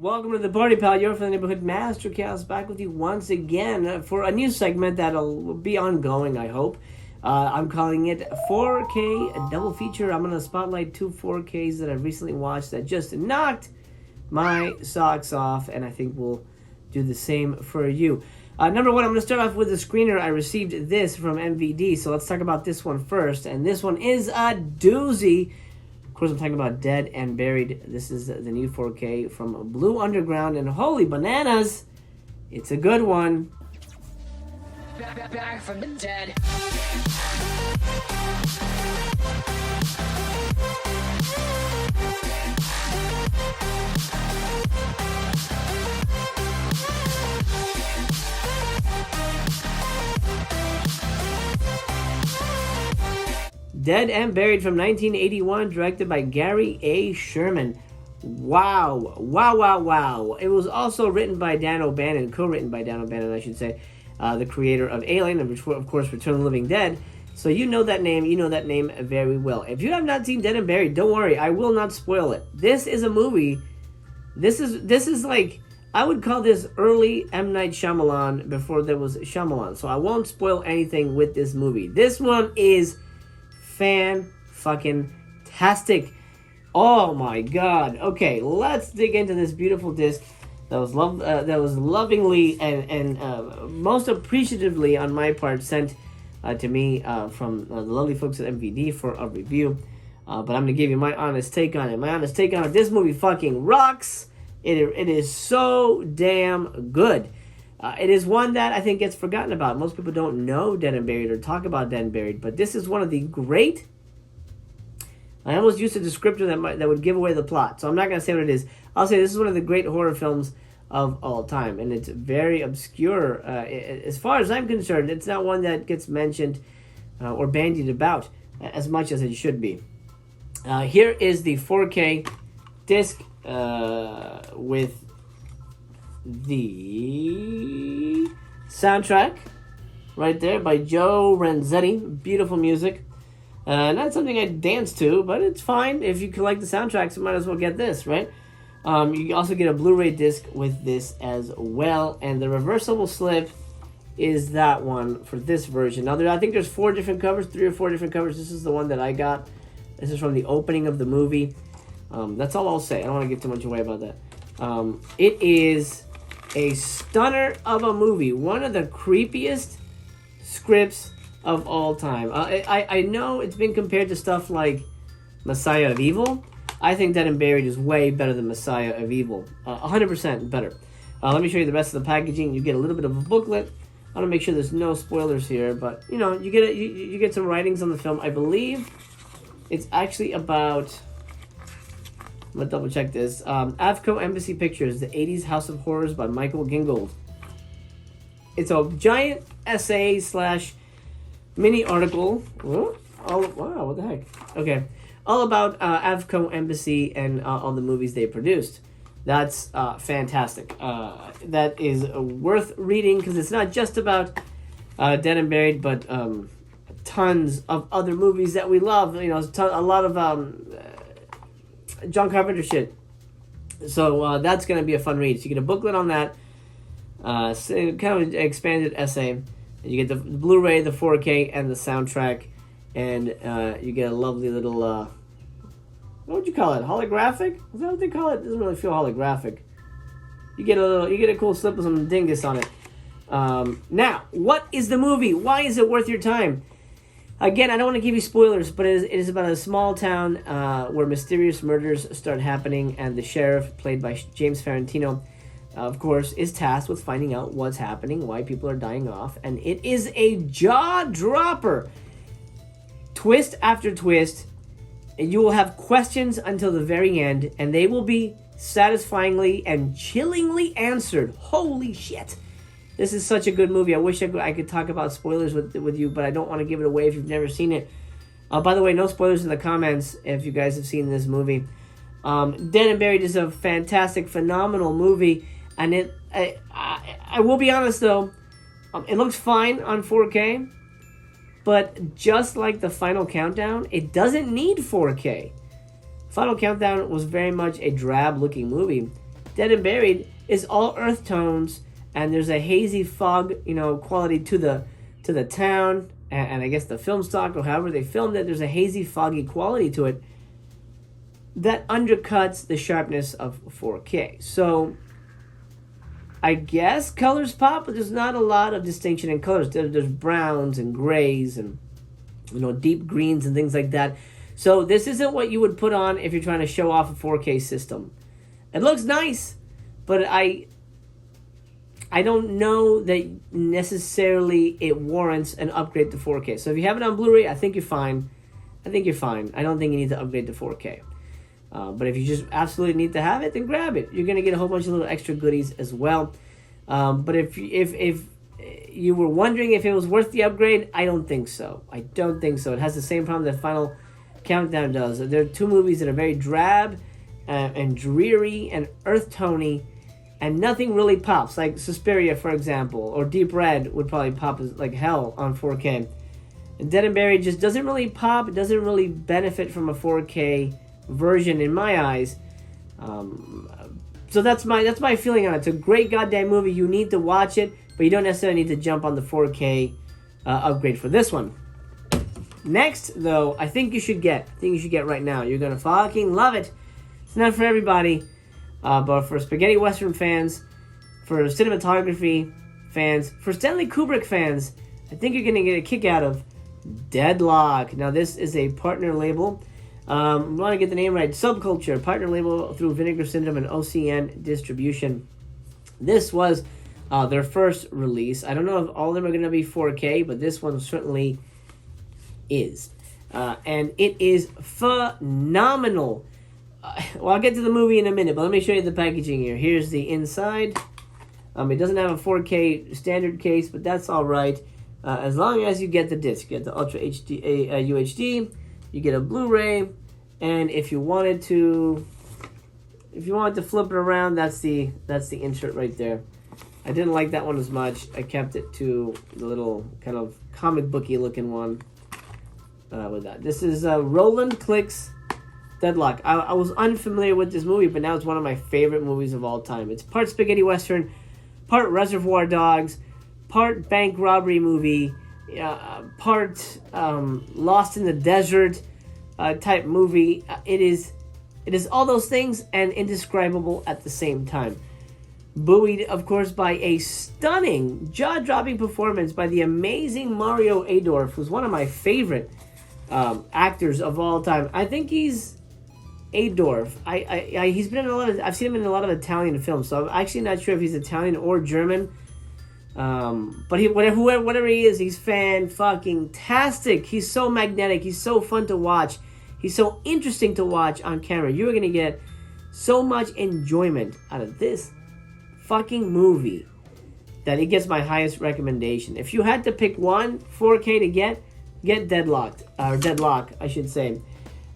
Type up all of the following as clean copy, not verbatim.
Welcome to the party, pal. You're from the neighborhood Master Chaos, back with you once again for a new segment that'll be ongoing, I hope. I'm calling it 4K double feature. I'm going to spotlight two 4Ks that I recently watched that just knocked my socks off, and I think we'll do the same for you. Number one, I'm going to start off with a screener. I received this from MVD, so let's talk about this one first. And this one is a doozy. Of course, I'm talking about Dead and Buried. This is the new 4K from Blue Underground, and holy bananas, it's a good one. Back from the dead. Dead and Buried from 1981, directed by Gary A. Sherman. Wow. It was also written by Dan O'Bannon, co-written by Dan O'Bannon, I should say, the creator of Alien, and of course, Return of the Living Dead. So you know that name very well. If you have not seen Dead and Buried, don't worry, I will not spoil it. This is a movie, this is like, I would call this early M. Night Shyamalan before there was Shyamalan. So I won't spoil anything with this movie. This one is fan-fucking-tastic. Oh my god. Okay, let's dig into this beautiful disc that was lovingly and most appreciatively on my part sent to me from the lovely folks at MVD for a review. But I'm going to give you my honest take on it. My honest take on it, this movie fucking rocks. It is so damn good. It is one that I think gets forgotten about. Most people don't know Dead and Buried or talk about Dead and Buried, but this is one of the great... I almost used a descriptor that would give away the plot, so I'm not going to say what it is. I'll say this is one of the great horror films of all time, and it's very obscure. As far as I'm concerned, it's not one that gets mentioned or bandied about as much as it should be. Here is the 4K disc with the soundtrack right there by Joe Renzetti. Beautiful music. Not something I dance to, but it's fine. If you collect the soundtracks, you might as well get this, right? You also get a Blu-ray disc with this as well, and the reversible slip is that one for this version. Now, I think there's 3 or 4 different covers. This is the one that I got. This is from the opening of the movie. That's all I'll say. I don't want to give too much away about that. It is a stunner of a movie. One of the creepiest scripts of all time. I know it's been compared to stuff like Messiah of Evil. I think Dead and Buried is way better than Messiah of Evil. 100% better. Let me show you the rest of the packaging. You get a little bit of a booklet. I want to make sure there's no spoilers here, but you know, you get some writings on the film. I believe it's actually about... I'm going to double check this. Avco Embassy Pictures, the 80s House of Horrors by Michael Gingold. It's a giant essay / mini article. Wow, what the heck? Okay. All about Avco Embassy and all the movies they produced. That's fantastic. That is worth reading because it's not just about Dead and Buried, but tons of other movies that we love. You know, a lot of John Carpenter shit. So that's going to be a fun read. So you get a booklet on that. Kind of an expanded essay. You get the Blu-ray, the 4K, and the soundtrack. And you get a lovely little... what would you call it? Holographic? Is that what they call it? It doesn't really feel holographic. You get a cool slip with some dingus on it. Now, what is the movie? Why is it worth your time? Again, I don't want to give you spoilers, but it is about a small town where mysterious murders start happening, and the sheriff, played by James Farentino, of course, is tasked with finding out what's happening, why people are dying off, and it is a jaw-dropper. Twist after twist, and you will have questions until the very end, and they will be satisfyingly and chillingly answered. Holy shit. This is such a good movie. I wish I could talk about spoilers with you, but I don't want to give it away if you've never seen it. By the way, no spoilers in the comments if you guys have seen this movie. Dead and Buried is a fantastic, phenomenal movie, and I will be honest though, it looks fine on 4K, but just like the Final Countdown, it doesn't need 4K. Final Countdown was very much a drab-looking movie. Dead and Buried is all earth tones, and there's a hazy fog, quality to the town, and I guess the film stock or however they filmed it. There's a hazy, foggy quality to it that undercuts the sharpness of 4K. So I guess colors pop, but there's not a lot of distinction in colors. There's browns and grays and deep greens and things like that. So this isn't what you would put on if you're trying to show off a 4K system. It looks nice, but I don't know that necessarily it warrants an upgrade to 4K. So if you have it on Blu-ray, I think you're fine. I don't think you need to upgrade to 4K. But if you just absolutely need to have it, then grab it. You're going to get a whole bunch of little extra goodies as well. But if you were wondering if it was worth the upgrade, I don't think so. It has the same problem that Final Countdown does. There are two movies that are very drab and dreary and earth-tony, and nothing really pops. Like Suspiria, for example, or Deep Red would probably pop like hell on 4K. And Dead and Buried just doesn't really pop. It doesn't really benefit from a 4K version in my eyes. So that's my feeling on it. It's a great goddamn movie. You need to watch it, but you don't necessarily need to jump on the 4K upgrade for this one. Next, though, I think you should get right now. You're gonna fucking love it. It's not for everybody, but for spaghetti western fans, for cinematography fans, for Stanley Kubrick fans, I think you're gonna get a kick out of Deadlock. Now, this is a partner label. I want to get the name right. Subculture, partner label through Vinegar Syndrome and OCN Distribution. This was their first release. I don't know if all of them are going to be 4K, but this one certainly is. And it is phenomenal. Well, I'll get to the movie in a minute, but let me show you the packaging here. Here's the inside. It doesn't have a 4K standard case, but that's all right. As long as you get the disc. You get the Ultra HD, UHD. You get a Blu-ray, and if you wanted to flip it around, that's the insert right there. I didn't like that one as much. I kept it to the little kind of comic booky looking one with that. This is Roland Clicks Deadlock. I was unfamiliar with this movie, but now it's one of my favorite movies of all time. It's part spaghetti western, part Reservoir Dogs, part bank robbery movie, part Lost in the Desert type movie. It is all those things and indescribable at the same time. Buoyed, of course, by a stunning, jaw-dropping performance by the amazing Mario Adorf, who's one of my favorite actors of all time. I think he's Adorf. He's been in a lot of. I've seen him in a lot of Italian films, so I'm actually not sure if he's Italian or German. But whatever he is, he's fan-fucking-tastic. He's so magnetic. He's so fun to watch. He's so interesting to watch on camera. You're going to get so much enjoyment out of this fucking movie that it gets my highest recommendation. If you had to pick one 4K to get Deadlock, I should say.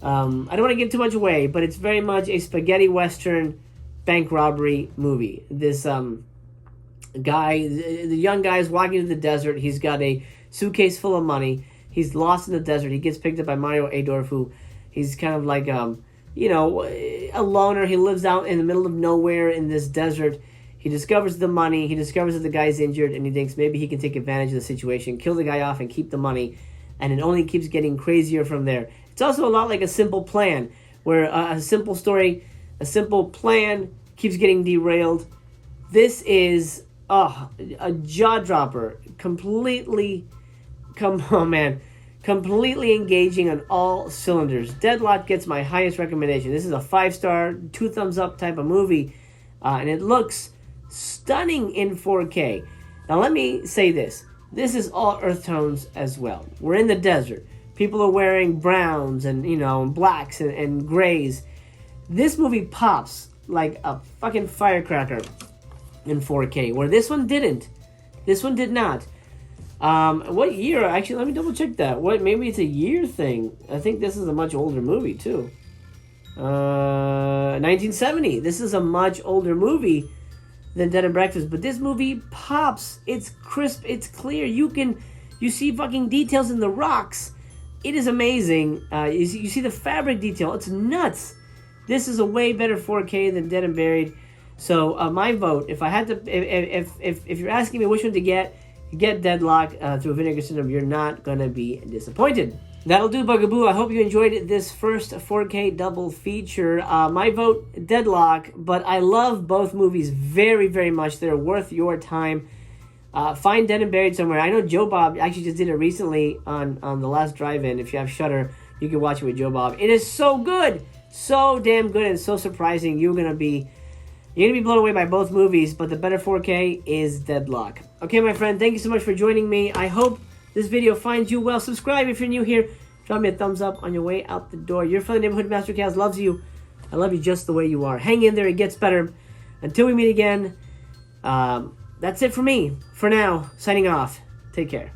I don't want to give too much away, but it's very much a spaghetti western bank robbery movie. This guy, the young guy is walking into the desert. He's got a suitcase full of money. He's lost in the desert. He gets picked up by Mario Adorf, who he's kind of like a loner. He lives out in the middle of nowhere in this desert. He discovers the money. He discovers that the guy's injured, and he thinks maybe he can take advantage of the situation, kill the guy off, and keep the money. And it only keeps getting crazier from there. It's also a lot like A Simple Plan, where a simple story, a simple plan keeps getting derailed. This is a jaw dropper, completely engaging on all cylinders. Deadlock gets my highest recommendation. This is a 5-star, 2 thumbs up type of movie, and it looks stunning in 4K. Now let me say this. This is all earth tones as well. We're in the desert. People are wearing browns and blacks and grays. This movie pops like a fucking firecracker in 4K, where this one didn't. This one did not. What year? Actually, let me double check that. Maybe it's a year thing. I think this is a much older movie too. 1970. This is a much older movie than Dead and Breakfast, but this movie pops. It's crisp. It's clear. You see fucking details in the rocks. It is amazing. You see the fabric detail. It's nuts. This is a way better 4K than Dead and Buried. So my vote, if I had to, if you're asking me which one to get Deadlock through Vinegar Syndrome. You're not gonna be disappointed. That'll do, Bugaboo. I hope you enjoyed this first 4K double feature. My vote, Deadlock, but I love both movies very, very much. They're worth your time. Find Dead and Buried somewhere. I know Joe Bob actually just did it recently on the last drive-in. If you have Shudder, you can watch it with Joe Bob. It is so good, so damn good, and so surprising. You're gonna be blown away by both movies, but the better 4K is Deadlock. Okay, my friend, thank you so much for joining me. I hope this video finds you well. Subscribe if you're new here. Drop me a thumbs up on your way out the door. Your friendly neighborhood Master Kaz loves you. I love you just the way you are. Hang in there. It gets better. Until we meet again, that's it for me. For now, signing off. Take care.